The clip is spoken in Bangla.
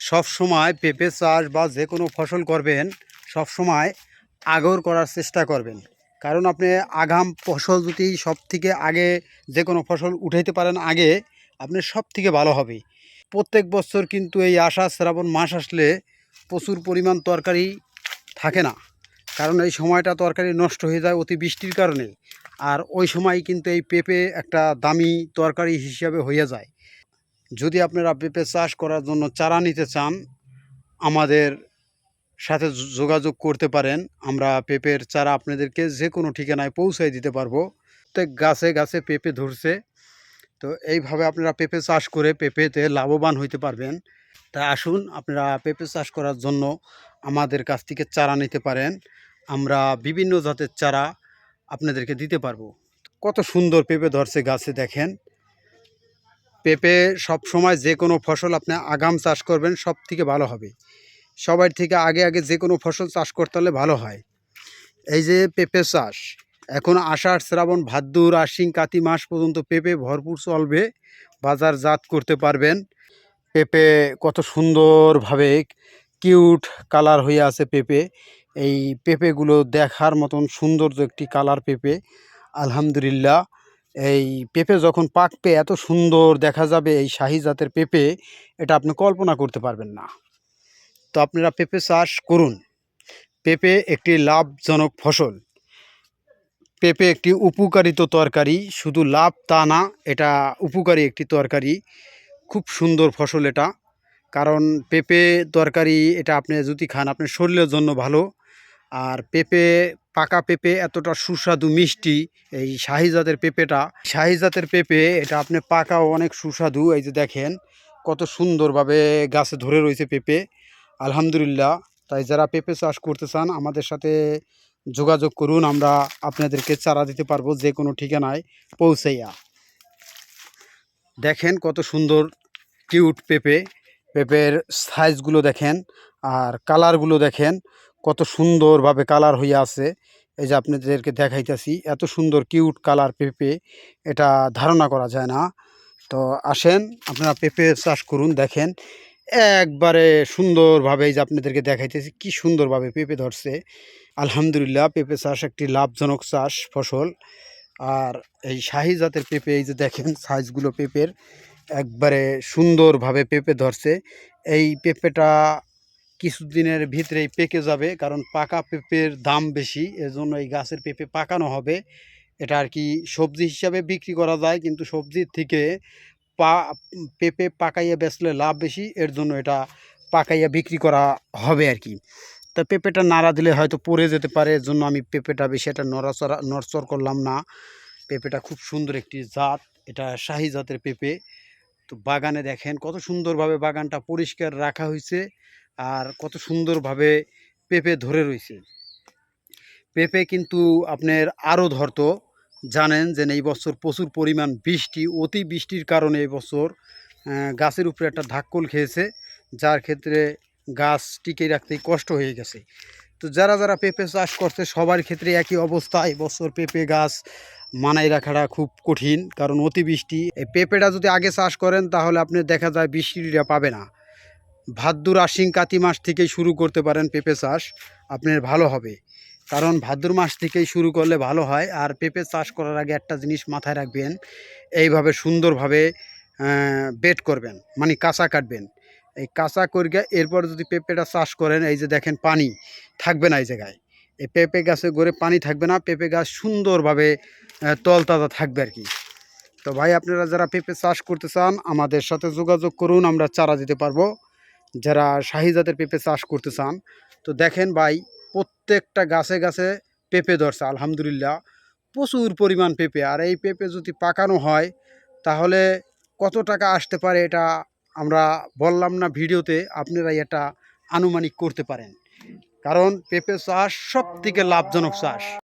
সব সময় পেঁপে চাষ বা যে কোনো ফসল করবেন সব সময় আগর করার চেষ্টা করবেন। কারণ আপনি আগাম ফসল যদি সব থেকে আগে যে কোনো ফসল উঠাইতে পারেন আগে, আপনি সব থেকে ভালো হবে। প্রত্যেক বছর কিন্তু এই আষাঢ় শ্রাবণ মাস আসলে প্রচুর পরিমাণ তরকারি থাকে না, কারণ এই সময়টা তরকারি নষ্ট হয়ে যায় অতি বৃষ্টির কারণে। আর ওই সময় কিন্তু এই পেঁপে একটা দামি তরকারি হিসাবে হয়ে যায়। যদি আপনারা পেঁপে চাষ করার জন্য চারা নিতে চান, আমাদের সাথে যোগাযোগ করতে পারেন। আমরা পেঁপের চারা আপনাদেরকে যে কোনো ঠিকানায় পৌঁছায় দিতে পারবো। প্রত্যেক গাছে গাছে পেঁপে ধরছে। তো এইভাবে আপনারা পেঁপে চাষ করে পেঁপেতে লাভবান হইতে পারবেন। তাই আসুন, আপনারা পেঁপে চাষ করার জন্য আমাদের কাছ থেকে চারা নিতে পারেন। আমরা বিভিন্ন জাতের চারা আপনাদেরকে দিতে পারবো। কত সুন্দর পেঁপে ধরছে গাছে দেখেন। পেঁপে সবসময় যে কোনো ফসল আপনি আগাম চাষ করবেন সব থেকে ভালো হবে। সবার থেকে আগে আগে যে কোনো ফসল চাষ করতে হলে ভালো হয়। এই যে পেঁপে চাষ, এখন আষাঢ় শ্রাবণ ভাদ্র আশ্বিন কাতি মাস পর্যন্ত পেঁপে ভরপুর চলবে, বাজারজাত করতে পারবেন। পেঁপে কত সুন্দরভাবে কিউট কালার হয়ে আছে পেঁপে। এই পেঁপেগুলো দেখার মতন সৌন্দর্য একটি কালার পেঁপে। আলহামদুলিল্লাহ, এই পেঁপে যখন পাকবে এত সুন্দর দেখা যাবে, এই শাহি জাতের পেঁপে, এটা আপনি কল্পনা করতে পারবেন না। তো আপনারা পেঁপে চাষ করুন। পেঁপে একটি লাভজনক ফসল। পেঁপে একটি উপকারিত তরকারি, শুধু লাভ তা না, এটা উপকারী একটি তরকারি। খুব সুন্দর ফসল এটা। কারণ পেঁপে তরকারি এটা আপনি যদি খান আপনার শরীরের জন্য ভালো। আর পেঁপে, পাকা পেঁপে এতটা সুস্বাদু মিষ্টি। এই শাহি জাতের পেঁপেটা, শাহি জাতের পেঁপে এটা আপনি পাকাও অনেক সুস্বাদু। এই যে দেখেন কত সুন্দরভাবে গাছে ধরে রয়েছে পেঁপে। আলহামদুলিল্লাহ। তাই যারা পেঁপে চাষ করতে চান আমাদের সাথে যোগাযোগ করুন, আমরা আপনাদেরকে চারা দিতে পারবো যে কোনো ঠিকানায় পৌঁছাইয়া। দেখেন কত সুন্দর কিউট পেঁপে। পেঁপের সাইজগুলো দেখেন আর কালারগুলো দেখেন কত সুন্দরভাবে কালার হয়ে আছে। এই যে আপনাদেরকে দেখাইতেছি, এত সুন্দর কিউট কালার পেঁপে, এটা ধারণা করা যায় না। তো আসেন, আপনারা পেঁপে চাষ করুন। দেখেন একবারে সুন্দরভাবে, এই যে আপনাদেরকে দেখাইতেছি কি সুন্দরভাবে পেঁপে ধরছে। আলহামদুলিল্লাহ, পেঁপে চাষ একটি লাভজনক চাষ ফসল। আর এই শাহি জাতের পেঁপে, এই যে দেখেন সাইজগুলো পেঁপের একবারে সুন্দরভাবে পেঁপে ধরছে। এই পেঁপেটা কিছুদিনের ভিতরেই পেকে যাবে, কারণ পাকা পেঁপের দাম বেশি, এজন্য এই গাছের পেঁপে পাকানো হবে। এটা আর কি সবজি হিসাবে বিক্রি করা যায়, কিন্তু সবজির থেকে পা পেঁপে পাকাইয়া বেচলে লাভ বেশি, এর জন্য এটা পাকাইয়া বিক্রি করা হবে আর কি। তা পেঁপেটা নাড়া দিলে হয়তো পড়ে যেতে পারে, এর জন্য আমি পেঁপেটা বেশি একটা নড়চড় করলাম না। পেঁপেটা খুব সুন্দর একটি জাত, এটা শাহি জাতের পেঁপে। তো বাগানে দেখেন কত সুন্দরভাবে বাগানটা পরিষ্কার রাখা হয়েছে, আর কত সুন্দরভাবে পেঁপে ধরে রয়েছে। পেঁপে কিন্তু আপনার আরও ধরতো, জানেন যে এই বছর প্রচুর পরিমাণ বৃষ্টি, অতি বৃষ্টির কারণে এই বছর গাছের উপরে একটা ধাক্কল খেয়েছে, যার ক্ষেত্রে গাছ টিকে রাখতেই কষ্ট হয়ে গেছে। তো যারা যারা পেঁপে চাষ করছে সবার ক্ষেত্রে একই অবস্থা। এবছর পেঁপে গাছ মানাই রাখাটা খুব কঠিন, কারণ অতিবৃষ্টি। এই পেঁপেটা যদি আগে চাষ করেন তাহলে আপনি দেখা যায় বৃষ্টিটা পাবে না। ভাদ্র আশ্বিন কাতি মাস থেকেই শুরু করতে পারেন পেঁপে চাষ, আপনার ভালো হবে। কারণ ভাদ্র মাস থেকেই শুরু করলে ভালো হয়। আর পেঁপে চাষ করার আগে একটা জিনিস মাথায় রাখবেন, এইভাবে সুন্দরভাবে বেড করবেন, মানে কাঁচা কাটবেন। এই কাঁচা করিয়া এরপর যদি পেঁপেটা চাষ করেন, এই যে দেখেন পানি থাকবে না এই জায়গায়। এই পেঁপে গাছে গড়ে পানি থাকবে না, পেঁপে গাছ সুন্দরভাবে তলতাজা থাকবে আর কি। তো ভাই, আপনারা যারা পেঁপে চাষ করতে চান আমাদের সাথে যোগাযোগ করুন, আমরা চারা দিতে পারবো। যারা শাহি জাতের পেঁপে চাষ করতে চান, তো দেখেন ভাই, প্রত্যেকটা গাছে গাছে পেঁপে ধরছে আলহামদুলিল্লাহ, প্রচুর পরিমাণ পেঁপে। আর এই পেঁপে যদি পাকানো হয় তাহলে কত টাকা আসতে পারে এটা আমরা বললাম না ভিডিওতে, আপনারাই এটা আনুমানিক করতে পারেন। কারণ পেঁপে চাষ সব থেকে লাভজনক চাষ।